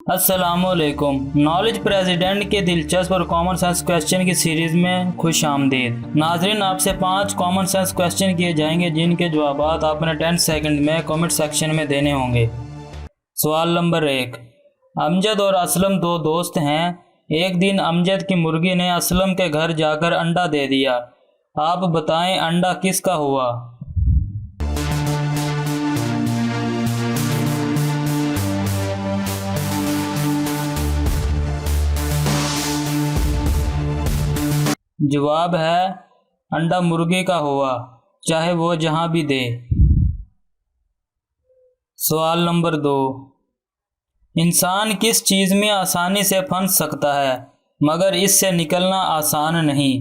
अस्सलामुअलैकुम। Knowledge president के दिलचस्प और कॉमन सेंस क्वेश्चन की सीरीज में खुश आमदीद। नाजरीन, आपसे 5 कॉमन सेंस क्वेश्चन किए जाएंगे जिनके जवाब आपने 10 सेकंड में कमेंट सेक्शन में देने होंगे। सवाल नंबर 1। अमजद और असलम 2 दोस्त हैं। एक दिन अमजद की मुर्गी ने असलम के घर जाकर अंडा दे दिया। आप बताएं अंडा किसका हुआ? जवाब है अंडा मुर्गी का हुआ, चाहे वो जहां भी दे। सवाल नंबर 2। इंसान किस चीज में आसानी से फंस सकता है मगर इससे निकलना आसान नहीं?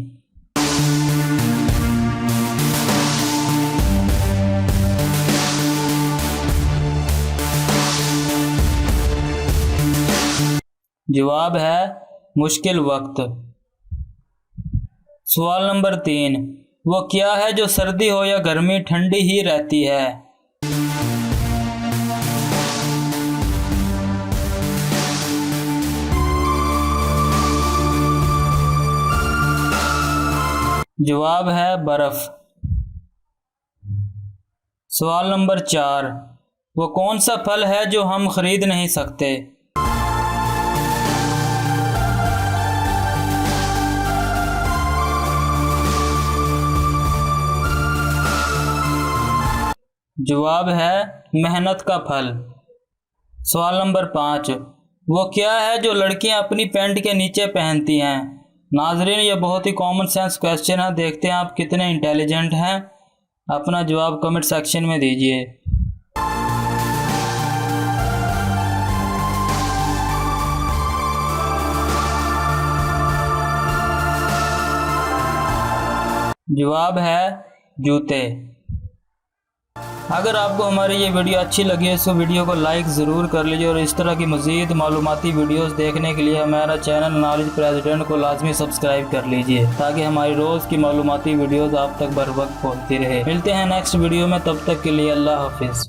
जवाब है मुश्किल वक्त। सवाल नंबर 3। वो क्या है जो सर्दी हो या गर्मी ठंडी ही रहती है? जवाब है बर्फ। सवाल नंबर 4। वो कौन सा फल है जो हम खरीद नहीं सकते? जवाब है मेहनत का फल। सवाल नंबर 5। वो क्या है जो लड़कियां अपनी पैंट के नीचे पहनती हैं? नाजरीन, ये बहुत ही कॉमन सेंस क्वेश्चन है। देखते हैं आप कितने इंटेलिजेंट हैं। अपना जवाब कमेंट सेक्शन में दीजिए। जवाब है जूते। अगर आपको हमारी ये वीडियो अच्छी लगी है तो वीडियो को लाइक ज़रूर कर लीजिए और इस तरह की मज़ीद मालूमाती वीडियोस देखने के लिए हमारा चैनल नॉलेज प्रेसिडेंट को लाजमी सब्सक्राइब कर लीजिए ताकि हमारी रोज़ की मालूमाती वीडियोस आप तक बर वक्त पहुँचती रहे। मिलते हैं नेक्स्ट वीडियो में, तब तक के लिए अल्लाह हाफिज़।